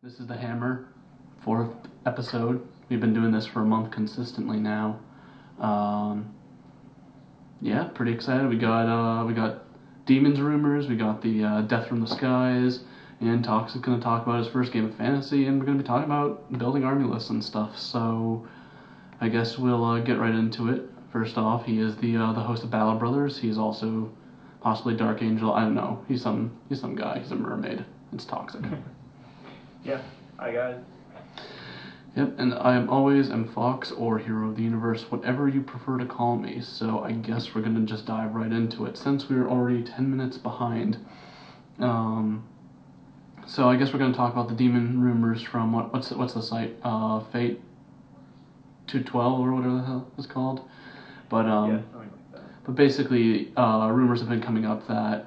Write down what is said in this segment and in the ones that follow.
This is the Hammer, fourth episode. We've been doing this for a month consistently now. Yeah, pretty excited. We got demons rumors. We got the Death from the Skies, and Tox is going to talk about his first game of fantasy, and we're going to be talking about building army lists and stuff. So I guess we'll get right into it. First off, he is the host of Battle Brothers. He's also possibly Dark Angel. I don't know. He's some guy. He's a mermaid. It's toxic. Yeah. Hi guys. Yep, and I am always Fox or Hero of the Universe, whatever you prefer to call me. So I guess we're gonna just dive right into it since we're already 10 minutes behind. So I guess we're gonna talk about the demon rumors from what's the site? Fate 212 or whatever the hell it's called. But Yeah, something like that. but basically, rumors have been coming up that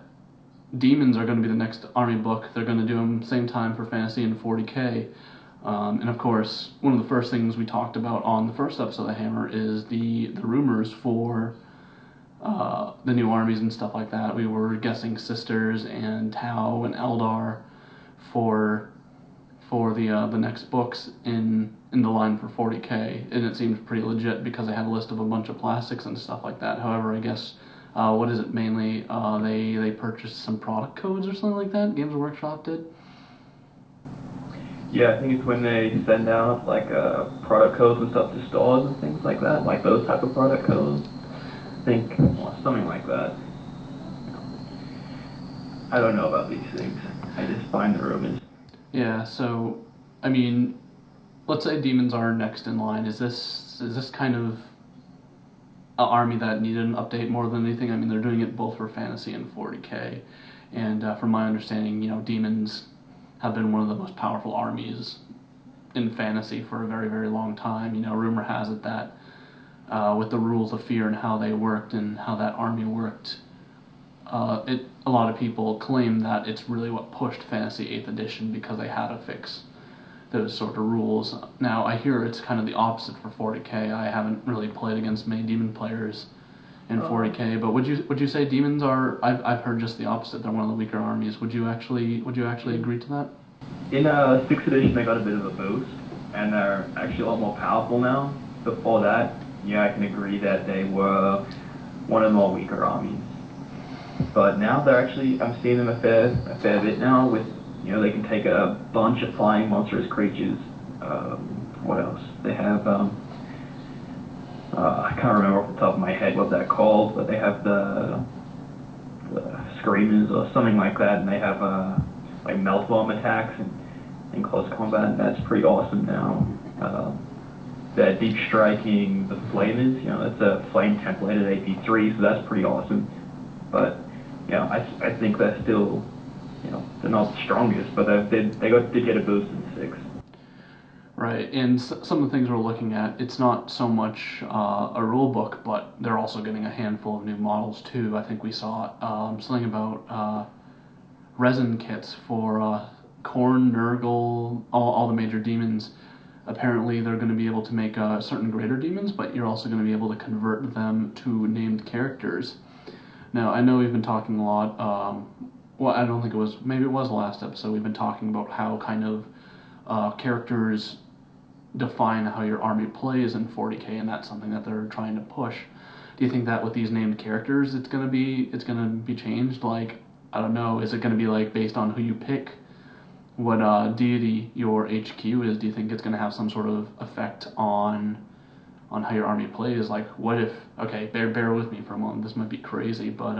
demons are going to be the next army book. They're going to do them same time for fantasy and 40k. And of course, one of the first things we talked about on the first episode of the Hammer is the rumors for the new armies and stuff like that. We were guessing Sisters and Tau and Eldar for the next books in the line for 40k, and it seemed pretty legit because they had a list of a bunch of plastics and stuff like that. However, I guess what is it mainly? They purchased some product codes or something like that. Games Workshop did. Yeah, I think it's when they send out like product codes and stuff to stores and things like that, like those type of product codes. I think something like that. I don't know about these things. I just find the rumors. Yeah. So, I mean, let's say demons are next in line. Is this kind of an army that needed an update more than anything? I mean, they're doing it both for fantasy and 40k, and from my understanding, demons have been one of the most powerful armies in fantasy for a very, very long time. Rumor has it that with the rules of fear and how they worked and how that army worked, a lot of people claim that it's really what pushed Fantasy 8th Edition because they had to fix those sort of rules. Now, I hear it's kind of the opposite for 40k. I haven't really played against many demon players in 40k, but would you say demons are? I've heard just the opposite. They're one of the weaker armies. Would you actually agree to that? In 6th edition, they got a bit of a boost, and they're actually a lot more powerful now. Before that, yeah, I can agree that they were one of the more weaker armies. But now they're actually, I'm seeing them a fair bit now with, they can take a bunch of flying monstrous creatures. What else? They have, I can't remember off the top of my head what they're called, but they have the Screamers or something like that, and they have like melt bomb attacks in close combat, and that's pretty awesome now. They're deep striking the Flamers, that's a flame templated AP3, so that's pretty awesome. But I think they're still, they're not the strongest, but they did get a boost in 6. Right, and some of the things we're looking at, it's not so much a rule book, but they're also getting a handful of new models too. I think we saw something about resin kits for Khorne, Nurgle, all the major demons. Apparently they're going to be able to make certain greater demons, but you're also going to be able to convert them to named characters. Now, I know we've been talking a lot, well, I don't think maybe it was the last episode, we've been talking about how kind of characters define how your army plays in 40k, and that's something that they're trying to push. Do you think that with these named characters it's gonna be changed? Like, I don't know, is it gonna be like based on who you pick, what deity your HQ is? Do you think it's gonna have some sort of effect on how your army plays? Like, what if, okay, bear with me for a moment, this might be crazy, but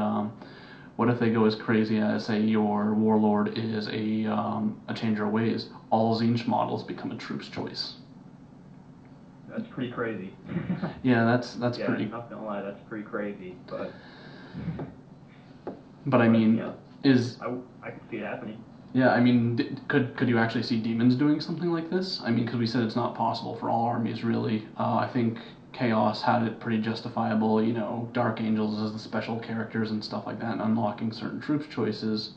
what if they go as crazy as, say, your warlord is a changer of ways, all Tzeentch models become a troop's choice? That's pretty crazy. Yeah, that's yeah, pretty. I'm not gonna lie, that's pretty crazy. But I mean, I could see it happening. Yeah, I mean, could you actually see demons doing something like this? I mean, because we said it's not possible for all armies, really. I think Chaos had it pretty justifiable. Dark Angels as the special characters and stuff like that, and unlocking certain troops choices.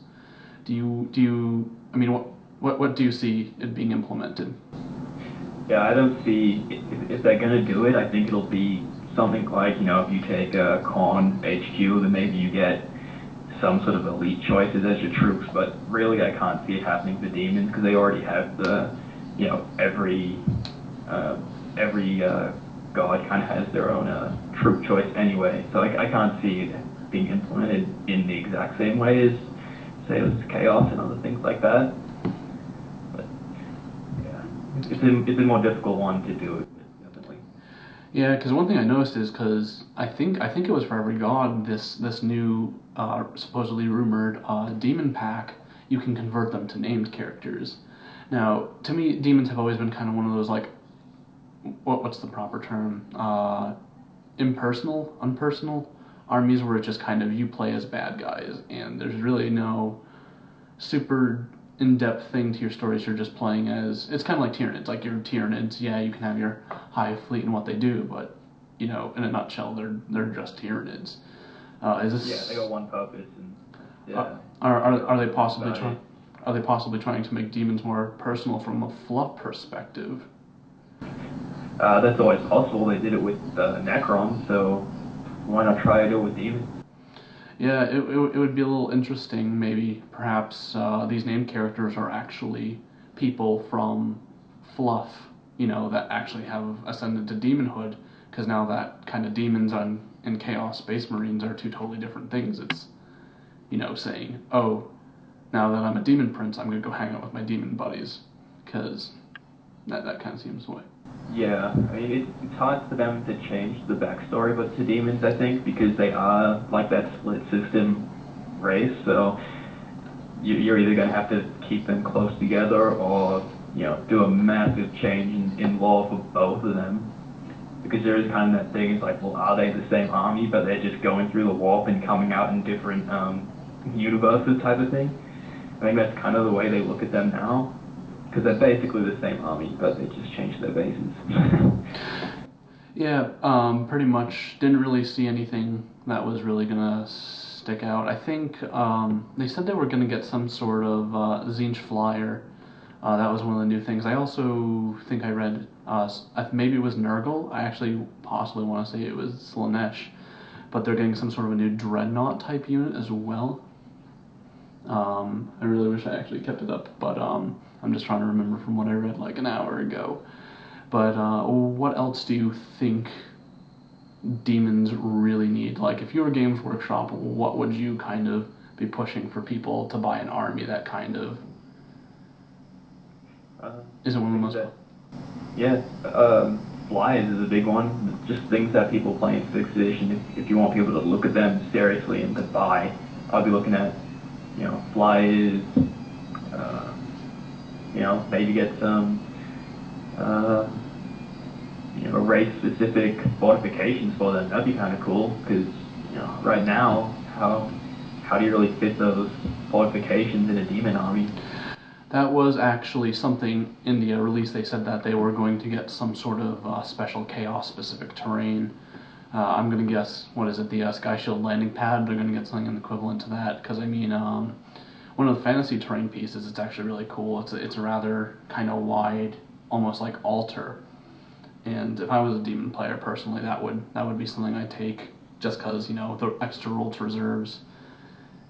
Do you? I mean, what do you see it being implemented? Yeah, I don't see, if they're going to do it, I think it'll be something like, if you take a Khorne HQ, then maybe you get some sort of elite choices as your troops, but really I can't see it happening for demons because they already have the, uh, every god kind of has their own troop choice anyway. So I can't see it being implemented in the exact same way as, say, it was chaos and other things like that. But yeah, it's a more difficult one to do it with, definitely. Yeah, because one thing I noticed is because I think it was for every god this new supposedly rumored demon pack, you can convert them to named characters. Now, to me, demons have always been kind of one of those like what's the proper term? Impersonal, unpersonal armies where it's just kind of you play as bad guys and there's really no super in-depth thing to your stories. You're just playing as it's kind of like Tyranids. Like your Tyranids, yeah, you can have your high fleet and what they do, but in a nutshell, they're just Tyranids. Is Yeah, this? they got one purpose, and yeah. Are they possibly About it. trying? Are they possibly trying to make demons more personal from a fluff perspective? That's always possible. They did it with Necron, so why not try to do it with demons? Yeah, it would be a little interesting. Maybe perhaps these named characters are actually people from fluff, that actually have ascended to demonhood. Because now that kind of demons and chaos space marines are two totally different things. It's saying, oh, now that I'm a demon prince, I'm gonna go hang out with my demon buddies, because that kind of seems the way. Yeah, I mean, it's hard for them to change the backstory, but to demons, I think, because they are like that split system race, so you're either going to have to keep them close together or, do a massive change in law for both of them. Because there is kind of that thing, it's like, well, are they the same army, but they're just going through the warp and coming out in different universes type of thing? I think that's kind of the way they look at them now. Because they're basically the same army, but they just changed their bases. Yeah, pretty much didn't really see anything that was really gonna stick out. I think they said they were gonna get some sort of Zinch flyer. That was one of the new things. I also think I read maybe it was Nurgle. I actually possibly want to say it was Slaanesh, but they're getting some sort of a new dreadnought type unit as well. I really wish I actually kept it up, but I'm just trying to remember from what I read like an hour ago. But what else do you think demons really need? Like, if you were Games Workshop, what would you kind of be pushing for people to buy an army that kind of isn't one of the most... Yeah, flies is a big one. Just things that people play in 6th edition. If you want people to look at them seriously and to buy, I'll be looking at, flies, maybe get some, race-specific fortifications for them. That'd be kind of cool, because, right now, how do you really fit those fortifications in a demon army? That was actually something India released. They said that they were going to get some sort of special chaos-specific terrain. I'm going to guess, what is it, the Sky Shield landing pad? They're going to get something equivalent to that, because, I mean, one of the fantasy terrain pieces, it's actually really cool. It's a rather kind of wide, almost like altar. And if I was a demon player personally, that would be something I'd take, just because, the extra roll to reserves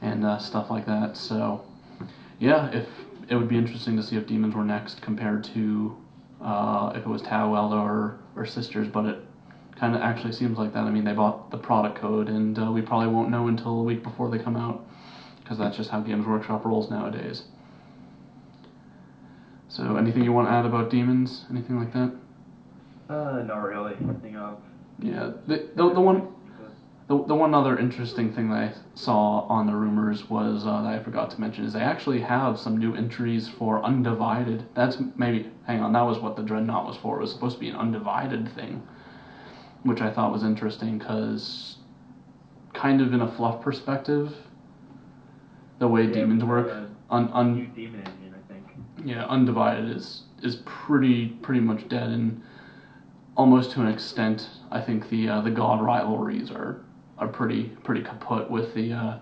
and stuff like that. So, yeah, if it would be interesting to see if demons were next compared to if it was Tau, Elder, or Sisters, but it kind of actually seems like that. I mean, they bought the product code, and we probably won't know until a week before they come out, because that's just how Games Workshop rolls nowadays. So, anything you want to add about demons? Anything like that? Not really. Nothing of. Yeah, the one other interesting thing that I saw on the rumors was that I forgot to mention is they actually have some new entries for Undivided. That's maybe, hang on, that was what the Dreadnought was for. It was supposed to be an Undivided thing, which I thought was interesting because, kind of in a fluff perspective, the way demons work, new demon engine, I think. Yeah, Undivided is pretty much dead, and almost to an extent, I think the god rivalries are pretty kaput with the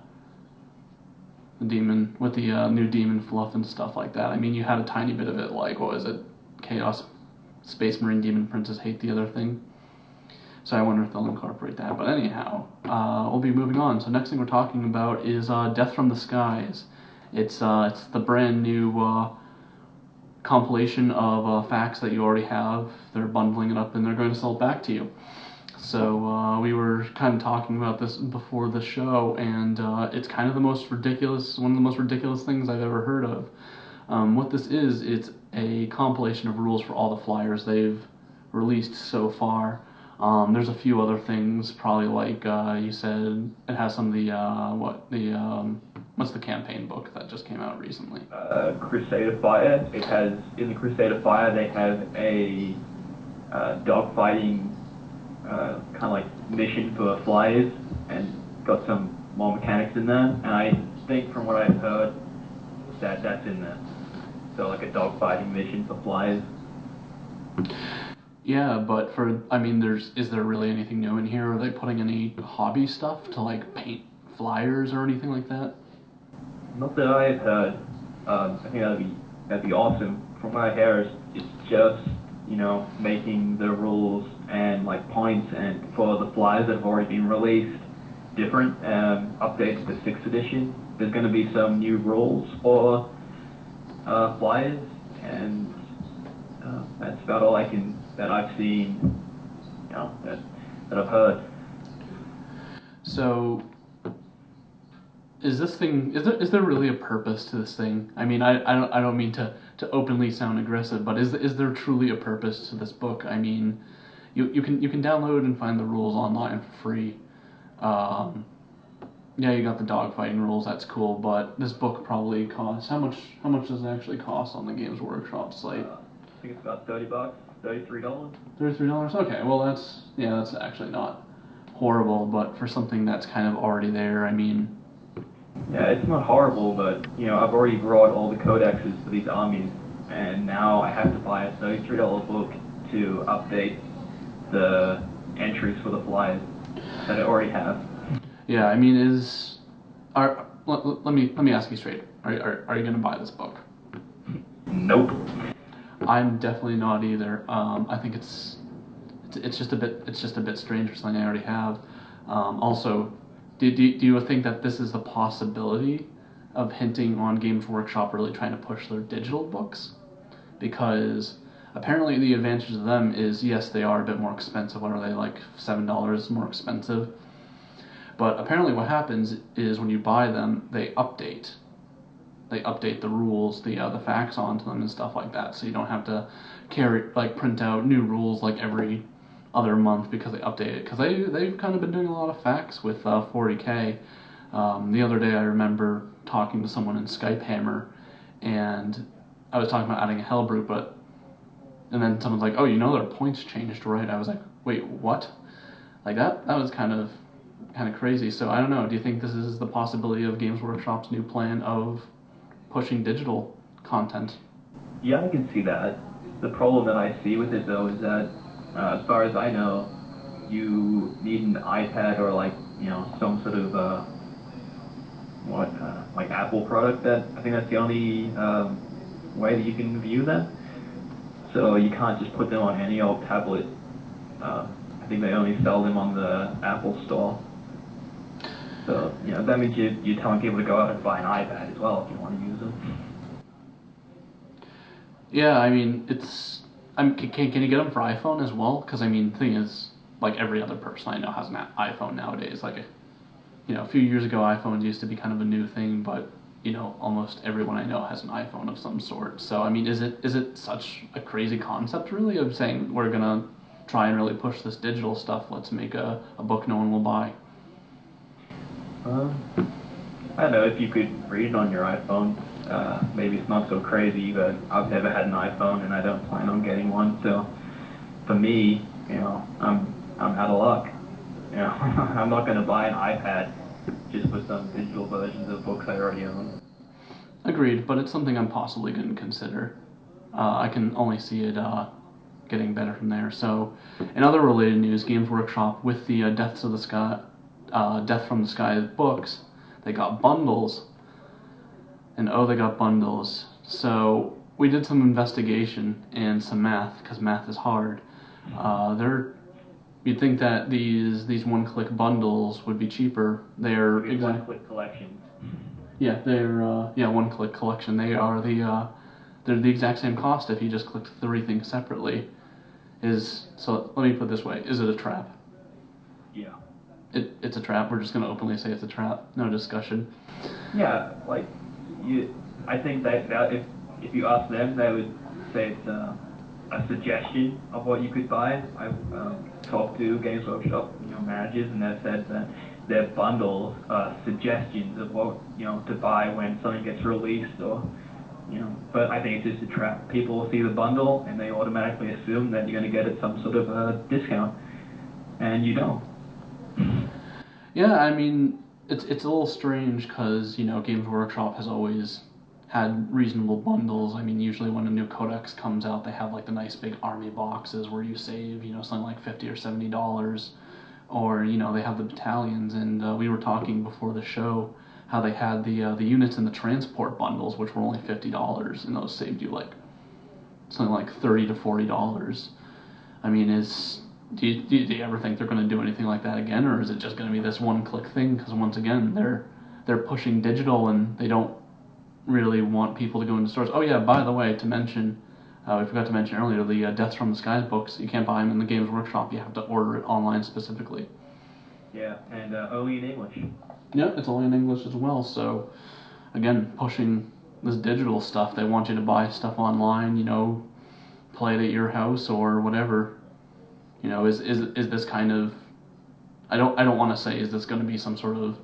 demon, with the new demon fluff and stuff like that. I mean, you had a tiny bit of it, like, what was it, Chaos Space Marine Demon Princes hate the other thing. So I wonder if they'll incorporate that. But anyhow, we'll be moving on. So next thing we're talking about is Death from the Skies. It's the brand new compilation of facts that you already have. They're bundling it up and they're going to sell it back to you. So we were kind of talking about this before the show, and it's kind of one of the most ridiculous things I've ever heard of. What this is, it's a compilation of rules for all the flyers they've released so far. There's a few other things, probably like you said, it has some of the what's the campaign book that just came out recently? Crusade of Fire. It has, in the Crusade of Fire, they have a dogfighting kind of like mission for flyers, and got some more mechanics in there. And I think from what I've heard, that's in there. So like a dogfighting mission for flyers. Yeah, but is there really anything new in here? Are they putting any hobby stuff to like paint flyers or anything like that? Not that I've heard. I think that'd be awesome. From what I hear, it's just making the rules and like points and for the flyers that have already been released different. Updates to 6th edition. There's going to be some new rules for flyers, and that's about all that I've seen, that I've heard. So, is there really a purpose to this thing? I mean, I don't mean to openly sound aggressive, but is there truly a purpose to this book? I mean, you can download and find the rules online for free. Yeah, you got the dogfighting rules. That's cool, but this book probably costs how much does it actually cost on the Games Workshop site? I think it's about $30, $33. $33. Okay, well that's actually not horrible, but for something that's kind of already there, I mean. Yeah, it's not horrible, but I've already brought all the codexes for these armies, and now I have to buy a $33 book to update the entries for the flyers that I already have. Yeah, I mean, let me ask you straight. Are you gonna buy this book? Nope. I'm definitely not either. I think it's just a bit strange for something I already have. Also, do you think that this is a possibility of hinting on Games Workshop really trying to push their digital books? Because apparently the advantage of them is, yes, they are a bit more expensive. What are they, like $7 more expensive? But apparently what happens is when you buy them, they update the rules, the facts onto them and stuff like that. So you don't have to print out new rules like every other month because they update it. Because they've kind of been doing a lot of facts with 40K. The other day I remember talking to someone in Skype Hammer, and I was talking about adding a Hellbrute, and then someone's like, "Oh, their points changed, right?" I was like, "Wait, what?" Like that was kind of crazy. So I don't know. Do you think this is the possibility of Games Workshop's new plan of pushing digital content? Yeah, I can see that. The problem that I see with it though is that, as far as I know, you need an iPad or some sort of like Apple product. I think that's the only way that you can view them. So you can't just put them on any old tablet. I think they only sell them on the Apple Store. So, that means you're telling people to go out and buy an iPad as well if you want to use them. Yeah, I mean, can you get them for iPhone as well? Because, I mean, the thing is, like, every other person I know has an iPhone nowadays. Like, a few years ago, iPhones used to be kind of a new thing, but, almost everyone I know has an iPhone of some sort. So, I mean, is it such a crazy concept, really, of saying we're going to try and really push this digital stuff? Let's make a book no one will buy. I don't know, if you could read it on your iPhone, maybe it's not so crazy, but I've never had an iPhone and I don't plan on getting one, so for me, I'm out of luck. I'm not going to buy an iPad just for some digital versions of books I already own. Agreed, but it's something I'm possibly going to consider. I can only see it getting better from there. So, in other related news, Games Workshop, with the Death from the Sky books, they got bundles, and they got bundles. So we did some investigation and some math, because math is hard. you'd think that these one-click bundles would be cheaper. They're one-click collections. Yeah, they're one-click collection. They're the exact same cost if you just click 3 things separately. So let me put it this way: is it a trap? Yeah. It's a trap. We're just gonna openly say it's a trap. No discussion. Yeah, I think that if you ask them, they would say it's a suggestion of what you could buy. I've talked to Games Workshop, managers, and they've said that their bundles are suggestions of what to buy when something gets released, or But I think it's just a trap. People will see the bundle and they automatically assume that you're going to get it some sort of a discount, and you don't. Yeah, I mean, it's a little strange because Games Workshop has always had reasonable bundles. I mean, usually when a new codex comes out, they have like the nice big army boxes where you save something like $50 or $70, or they have the battalions. And we were talking before the show how they had the units in the transport bundles, which were only $50, and those saved you like something like $30 to $40. I mean, do you ever think they're going to do anything like that again, or is it just going to be this one-click thing? Because once again, they're pushing digital, and they don't really want people to go into stores. Oh yeah, by the way, to mention, we forgot to mention earlier, the Deaths from the Skies books, you can't buy them in the Games Workshop. You have to order it online specifically. Yeah, and only in English. Yeah, it's only in English as well. So again, pushing this digital stuff. They want you to buy stuff online, play it at your house or whatever. Is this kind of, I don't want to say is this going to be some sort of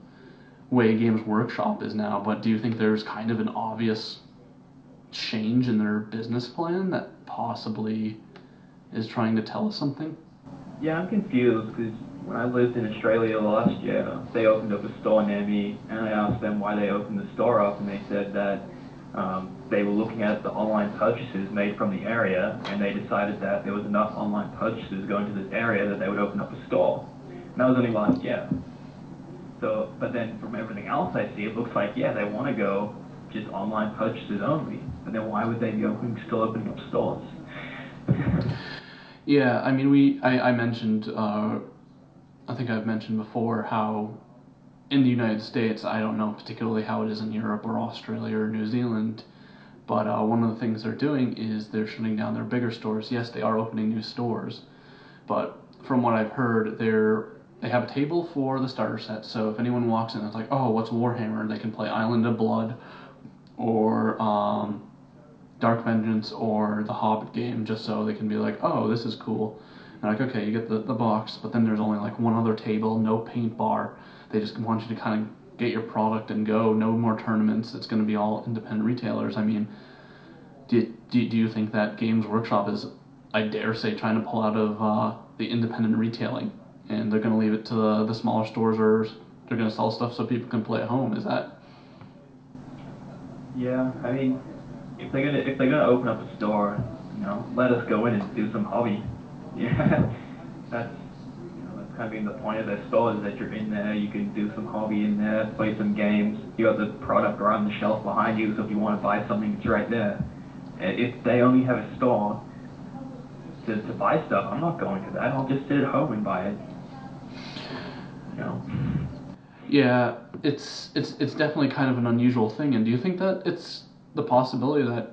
way Games Workshop is now, but do you think there's kind of an obvious change in their business plan that possibly is trying to tell us something? Yeah, I'm confused because when I lived in Australia last year, they opened up a store near me, and I asked them why they opened the store up, and they said that they were looking at the online purchases made from the area, and they decided that there was enough online purchases going to this area that they would open up a store. And that was only last year. So, but then from everything else I see, it looks like, yeah, they want to go just online purchases only. But then why would they be still opening up stores? Yeah, I mean, I mentioned, I think I've mentioned before how in the United States, I don't know particularly how it is in Europe or Australia or New Zealand, but one of the things they're doing is they're shutting down their bigger stores. Yes, they are opening new stores, but from what I've heard, they have a table for the starter set, so if anyone walks in and is like, oh, what's Warhammer, they can play Island of Blood or Dark Vengeance or the Hobbit game, just so they can be like, oh, this is cool. And like, okay, you get the box, but then there's only like one other table, no paint bar. They just want you to kind of get your product and go. No more tournaments. It's going to be all independent retailers. I mean, do you think that Games Workshop is, I dare say, trying to pull out of the independent retailing, and they're going to leave it to the smaller stores, or they're going to sell stuff so people can play at home? Is that? Yeah, I mean, if they're gonna open up a store, let us go in and do some hobby. Yeah, that's kind of being the point of their store, is that you're in there, you can do some hobby in there, play some games. You got the product right on the shelf behind you, so if you want to buy something, it's right there. If they only have a store to buy stuff, I'm not going to that. I'll just sit at home and buy it. Yeah, it's definitely kind of an unusual thing. And do you think that it's the possibility that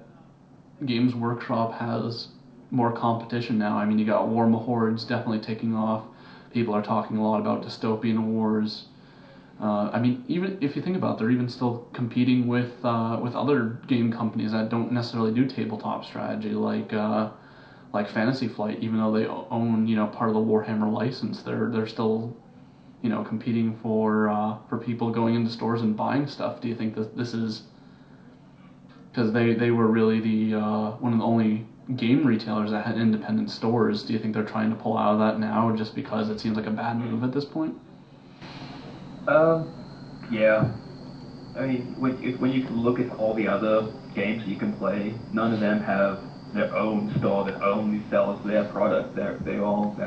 Games Workshop has more competition now? I mean, you got War Mahords definitely taking off. People are talking a lot about dystopian wars. I mean, even if you think about it, they're even still competing with other game companies that don't necessarily do tabletop strategy, like Fantasy Flight. Even though they own part of the Warhammer license, they're still competing for people going into stores and buying stuff. Do you think that this is because they were really the one of the only game retailers that had independent stores? Do you think they're trying to pull out of that now just because it seems like a bad move at this point? Yeah. I mean, when you look at all the other games that you can play, none of them have their own store that only sells their product. They're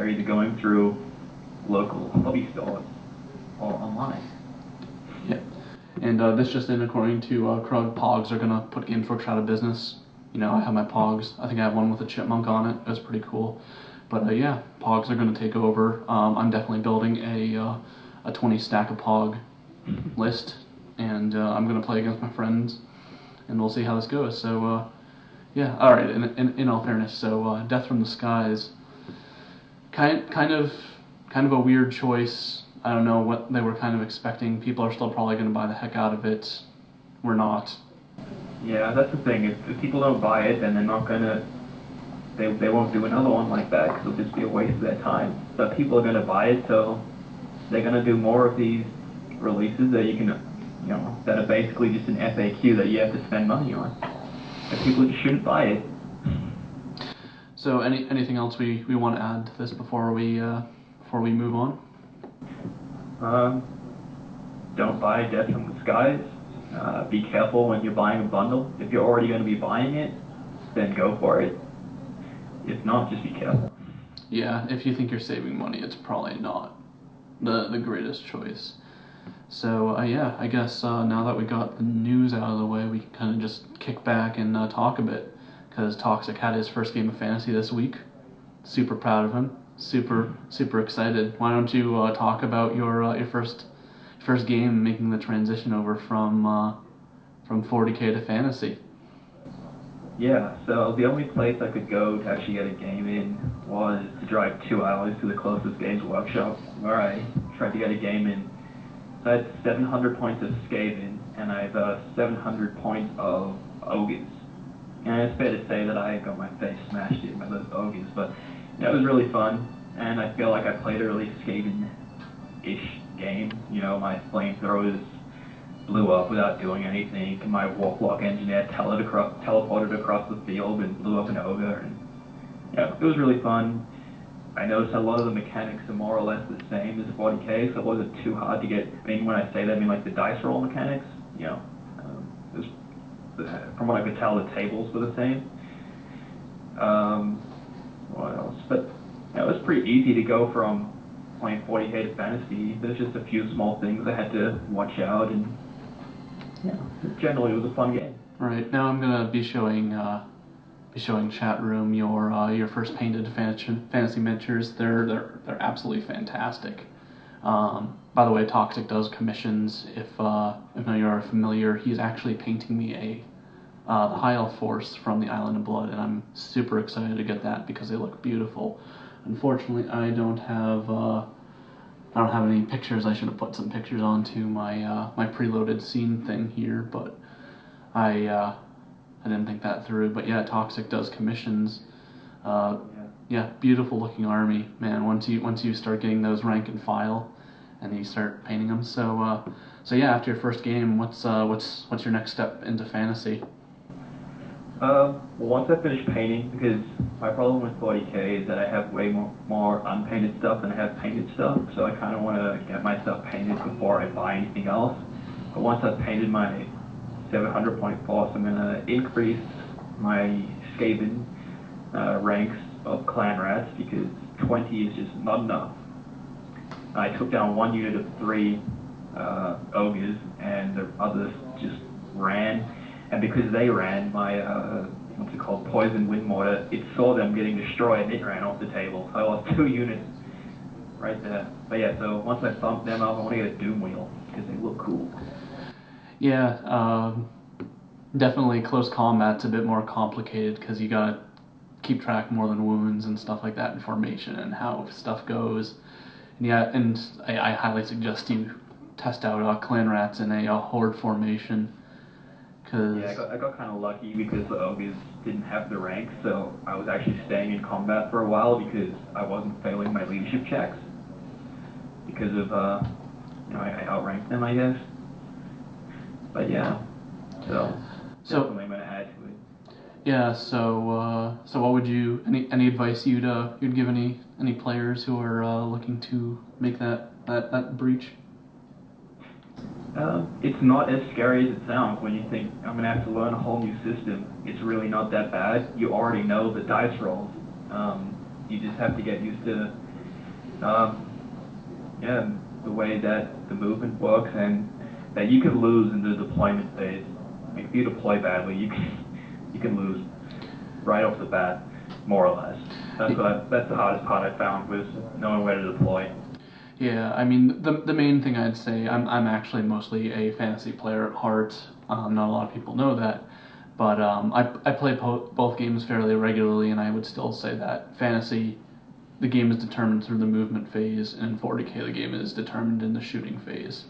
either going through local hobby stores or online. Yeah. And this just in, according to Krug, Pogs are going to put Games Workshop out of business. I have my Pogs. I think I have one with a chipmunk on it. It was pretty cool. But yeah, Pogs are going to take over. I'm definitely building a 20 stack of Pog list, and I'm going to play against my friends, and we'll see how this goes. So yeah, all right. In all fairness, so Death from the Skies, kind of a weird choice. I don't know what they were kind of expecting. People are still probably going to buy the heck out of it. We're not. Yeah, that's the thing. If people don't buy it, then they're not gonna. They won't do another one like that because it'll just be a waste of their time. But people are gonna buy it, so they're gonna do more of these releases that you can, that are basically just an FAQ that you have to spend money on. And people just shouldn't buy it. So anything else we want to add to this before we move on? Don't buy Death from the Skies. Be careful when you're buying a bundle. If you're already going to be buying it, then go for it. If not, just be careful. Yeah, if you think you're saving money, it's probably not the greatest choice. So yeah, I guess now that we got the news out of the way, we can kind of just kick back and talk a bit, because Toxic had his first game of fantasy this week. Super proud of him. Super excited. Why don't you talk about your first game making the transition over from 40K to fantasy? Yeah, so the only place I could go to actually get a game in was to drive 2 hours to the closest Games Workshop, where I tried to get a game in. So I had 700 points of Skaven, and I have 700 points of Ogres. And it's fair to say that I got my face smashed in by those Ogres, but it was really fun, and I feel like I played a really Skaven-ish game. My flamethrowers blew up without doing anything, and my Warlock engineer teleported across the field and blew up an ogre, and it was really fun. I noticed a lot of the mechanics are more or less the same as 40K, so it wasn't too hard to get. I mean, when I say that, I mean like the dice roll mechanics. It was, from what I could tell, the tables were the same. What else? But it was pretty easy to go from playing 40K to fantasy. There's just a few small things I had to watch out, and generally it was a fun game. Right, now I'm gonna be showing chat room your first painted fantasy miniatures. They're absolutely fantastic. By the way, Toxic does commissions. If none of you are familiar, he's actually painting me the High Elf Force from the Island of Blood, and I'm super excited to get that because they look beautiful. Unfortunately, I don't have any pictures. I should have put some pictures onto my preloaded scene thing here, but I didn't think that through. But yeah, Toxic does commissions. Yeah, beautiful looking army, man. Once you start getting those rank and file, and you start painting them. So yeah, after your first game, what's your next step into fantasy? Well, once I finish painting, because my problem with 40K is that I have way more unpainted stuff than I have painted stuff, so I kind of want to get my stuff painted before I buy anything else. But once I've painted my 700 point force, I'm going to increase my Skaven ranks of clan rats, because 20 is just not enough. I took down one unit of 3 ogres, and the others just ran. And because they ran, my, Poison Wind Mortar, it saw them getting destroyed and it ran off the table. So I lost 2 units right there. But yeah, so once I thump them up, I want to get a Doom Wheel, because they look cool. Yeah, definitely close combat's a bit more complicated, because you gotta keep track more than wounds and stuff like that in formation and how stuff goes. And yeah, and I highly suggest you test out clan rats in a horde formation. Yeah, I got kind of lucky because the ogres didn't have the rank, so I was actually staying in combat for a while because I wasn't failing my leadership checks. Because of, I outranked them, I guess. But yeah, so definitely I'm going to add to it. Yeah, so what would you, any advice you'd give any players who are looking to make that breach? It's not as scary as it sounds when you think, I'm going to have to learn a whole new system. It's really not that bad. You already know the dice rolls. You just have to get used to, the way that the movement works, and that you can lose in the deployment phase. If you deploy badly, you can lose right off the bat. more or less. That's the hardest part I found was knowing where to deploy. Yeah, I mean, the main thing I'd say, I'm actually mostly a fantasy player at heart. Not a lot of people know that, but I play both games fairly regularly, and I would still say that fantasy, the game is determined through the movement phase, and in 40k the game is determined in the shooting phase.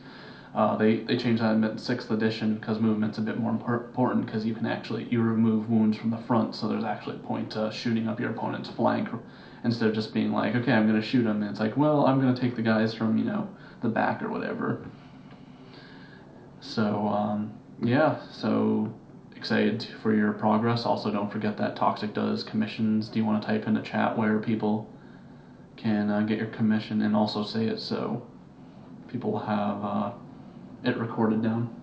They changed that in 6th edition because movement's a bit more important because you remove wounds from the front, so there's actually a point to shooting up your opponent's flank instead of just being like, okay, I'm going to shoot him, and it's like, well, I'm going to take the guys from, the back or whatever. So, yeah, so excited for your progress. Also, don't forget that Toxic does commissions. Do you want to type in the chat where people can get your commission and also say it so people have it recorded down?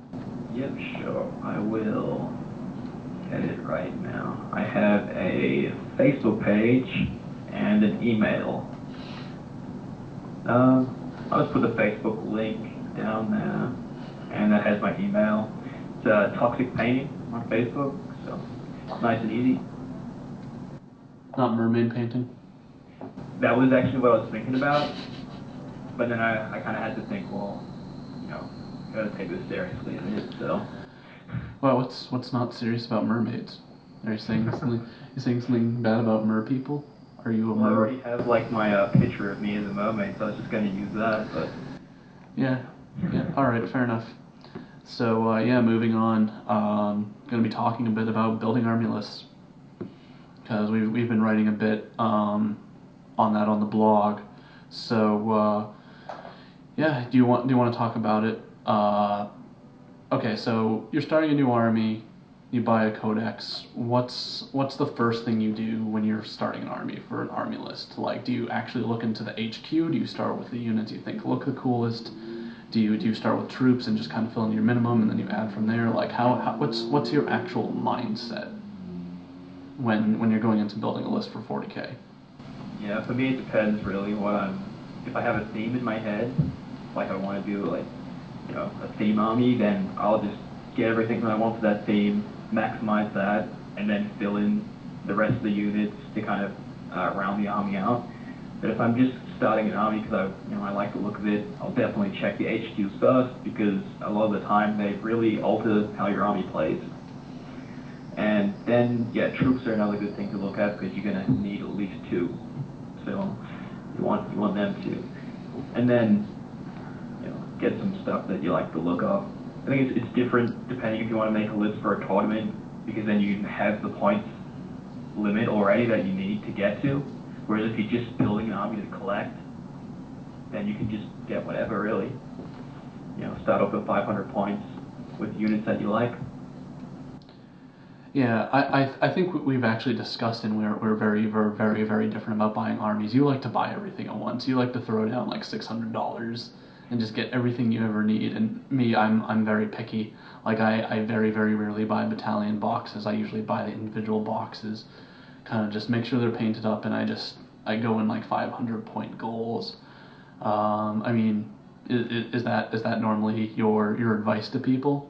Yep, sure. I will get it right now. I have a Facebook page and an email. I'll just put the Facebook link down there, and that has my email. It's Toxic Painting on Facebook, so nice and easy. Not mermaid painting? That was actually what I was thinking about, but then I kind of had to think, well, gotta take this seriously in it, so. Well, what's not serious about mermaids? Are you saying something bad about mer people? Are you a mer? I already have my picture of me as a mermaid, so I was just gonna use that, but. Yeah. All right, fair enough. So yeah, moving on. Gonna be talking a bit about building army lists because we've been writing a bit on that on the blog. So yeah, do you want to talk about it? Okay, so you're starting a new army, you buy a codex. What's the first thing you do when you're starting an army for an army list? Like, do you actually look into the HQ? Do you start with the units you think look the coolest? Do you start with troops and just kind of fill in your minimum and then you add from there? Like, what's your actual mindset when you're going into building a list for 40k? Yeah, for me it depends really if I have a theme in my head, like I want to do a theme army, then I'll just get everything that I want for that theme, maximize that, and then fill in the rest of the units to kind of round the army out. But if I'm just starting an army because I like the look of it, I'll definitely check the HQs first because a lot of the time they really alter how your army plays. And then, yeah, troops are another good thing to look at because you're going to need at least 2. So you want them to. And then get some stuff that you like the look of. I think it's different depending if you want to make a list for a tournament because then you have the points limit already that you need to get to. Whereas if you're just building an army to collect, then you can just get whatever really. Start off with 500 points with units that you like. Yeah, I think we've actually discussed, and we're very, very, very, very different about buying armies. You like to buy everything at once. You like to throw down like $600 and just get everything you ever need. And me, I'm very picky. Like I very, very rarely buy battalion boxes. I usually buy the individual boxes, kind of just make sure they're painted up, and I go in like 500 point goals. I mean, is that normally your advice to people?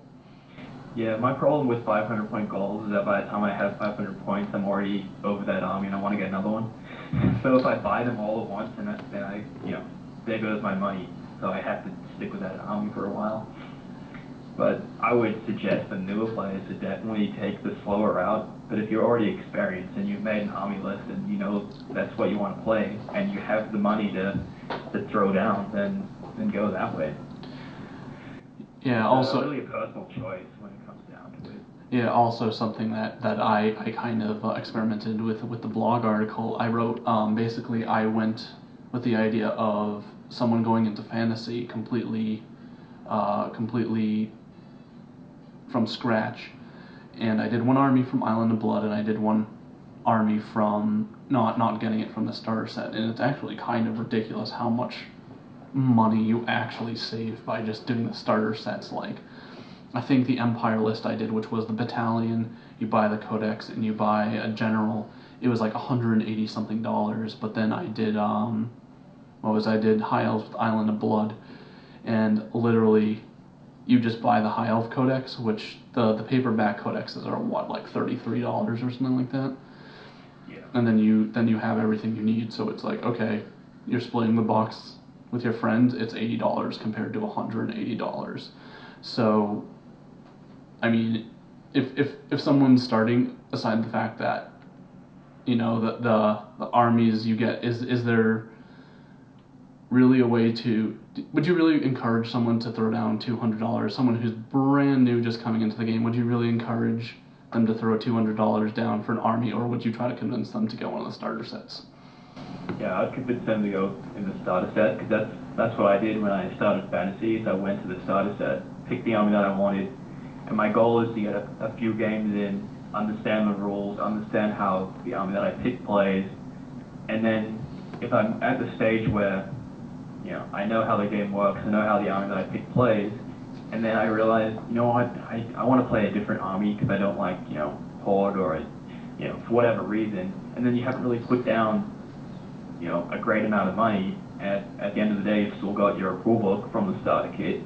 Yeah, my problem with 500 point goals is that by the time I have 500 points, I'm already over that army and I want to get another one. So if I buy them all at once, then I there goes my money. So I have to stick with that army for a while. But I would suggest for newer players to definitely take the slower route. But if you're already experienced and you've made an army list and you know that's what you want to play, and you have the money to throw down, then go that way. Yeah, also really a personal choice when it comes down to it. Yeah, also something that I kind of experimented with the blog article I wrote. Basically, I went with the idea of someone going into fantasy completely from scratch, and I did one army from Island of Blood, and I did one army from not getting it from the starter set, and it's actually kind of ridiculous how much money you actually save by just doing the starter sets. Like, I think the Empire list I did, which was the battalion, you buy the codex and you buy a general, it was like $180 something. But then I did I did High Elves with Island of Blood, and literally you just buy the High Elf codex, which the paperback codexes are what, like $33 or something like that. Yeah. And then you have everything you need. So it's like, okay, you're splitting the box with your friends. It's $80 compared to $180. So, I mean, if someone's starting, aside the fact that, you know, the armies you get, is there really a way to, would you really encourage someone to throw down $200? Someone who's brand new, just coming into the game, would you really encourage them to throw $200 down for an army, or would you try to convince them to go one of the starter sets? Yeah, I'd convince them to go in the starter set, because that's what I did when I started Fantasy. I went to the starter set, picked the army that I wanted, and my goal is to get a few games in, understand the rules, understand how the army that I picked plays, and then if I'm at the stage where, you know, I know how the game works, I know how the army that I picked plays, and then I realize, you know what, I want to play a different army because I don't like, you know, Horde or, you know, for whatever reason, and then you haven't really put down, you know, a great amount of money, and at the end of the day, you've still got your rulebook from the starter kit,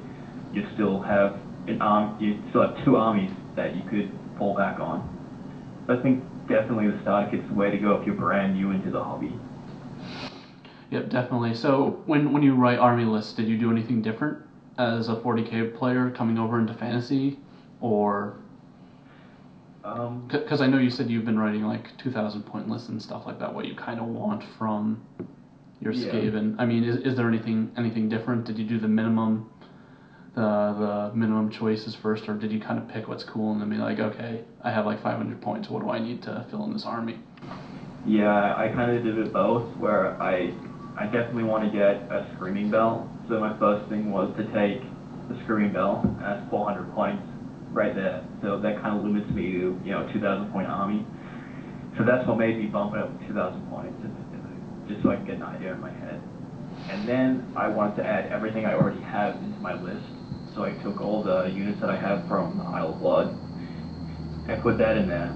you still have you still have two armies that you could fall back on. So I think definitely the starter kit's the way to go if you're brand new into the hobby. Yep, definitely. So when you write army lists, did you do anything different as a 40K player coming over into fantasy, or? Because I know you said you've been writing like 2,000 point lists and stuff like that. What you kind of want from your Skaven. I mean, is there anything different? Did you do the minimum choices first, or did you kind of pick what's cool and then be like, okay, I have like 500 points. What do I need to fill in this army? Yeah, I kind of did it both, where I definitely want to get a Screaming Bell. So my first thing was to take the Screaming Bell. That's 400 points right there. So that kind of limits me to, you know, 2,000 point army. So that's what made me bump it up to 2,000 points, just so I can get an idea in my head. And then I wanted to add everything I already have into my list. So I took all the units that I have from the Isle of Blood and put that in there.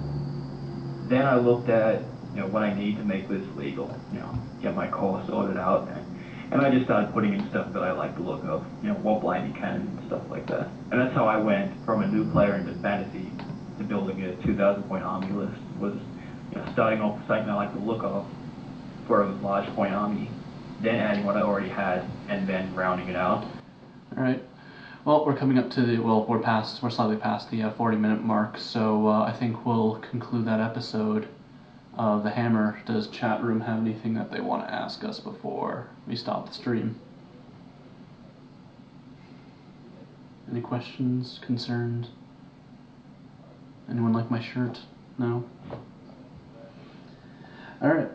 Then I looked at, you know, what I need to make this legal, you know, get my core sorted out, and I just started putting in stuff that I like the look of, you know, War Blinding Cannon and stuff like that. And that's how I went from a new player into fantasy to building a 2,000 point army list, was, you know, starting off with something I like the look of for a large point army, then adding what I already had, and then rounding it out. All right. Well, we're coming up to we're slightly past the 40-minute mark, so I think we'll conclude that episode of The Hammer. Does chat room have anything that they want to ask us before we stop the stream? Any questions, concerns? Anyone like my shirt? No? Alright.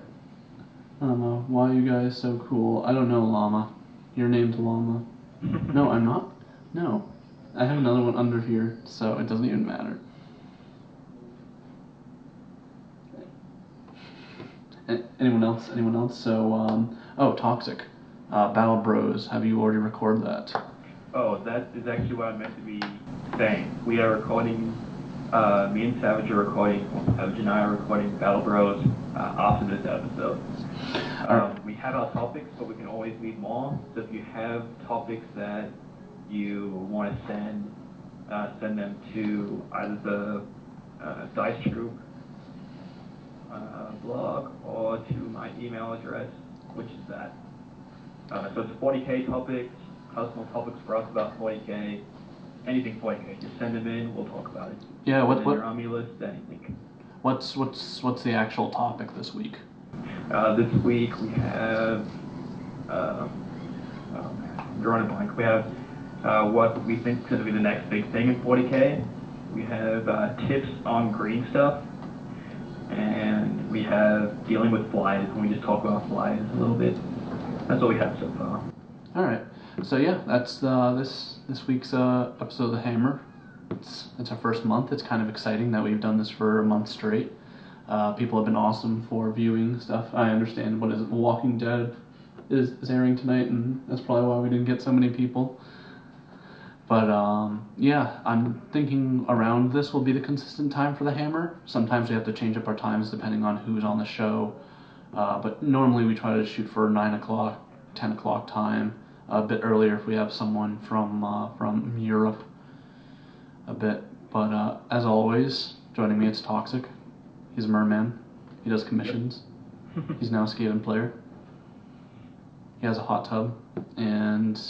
Why are you guys so cool? I don't know, Llama. Your name's Llama. No, I'm not? No. I have another one under here, so it doesn't even matter. Anyone else? Anyone else? So, Toxic. Battle Bros. Have you already recorded that? Oh, that is actually what I meant to be saying. We are recording, me and Savage are recording, Savage and I are recording Battle Bros after this episode. We have our topics, but we can always leave more. So if you have topics that you want to send them to either the Dice Troop blog or to my email address, which is that. So it's 40K topics, personal topics for us about 40K, anything 40K. Just send them in, we'll talk about it. Yeah, what your army list, anything. What's the actual topic this week? This week we have, I'm drawing a blank. We have what we think is going to be the next big thing in 40K. We have tips on green stuff, and we have dealing with flies, and we just talk about flies a little bit. That's what we have so far. All right. So yeah, that's this week's episode of The Hammer. It's our first month. It's kind of exciting that we've done this for a month straight. People have been awesome for viewing stuff. I understand, what is it, The Walking Dead is airing tonight, and that's probably why we didn't get so many people. But yeah, I'm thinking around this will be the consistent time for The Hammer. Sometimes we have to change up our times depending on who's on the show. But normally we try to shoot for 9 o'clock, 10 o'clock time. A bit earlier if we have someone from Europe. A bit. But as always, joining me, it's Toxic. He's a merman. He does commissions. He's now a Skaven player. He has a hot tub, and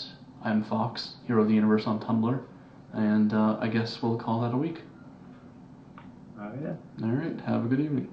I'm Fox, Hero of the Universe on Tumblr, and I guess we'll call that a week. Oh yeah. All right, have a good evening.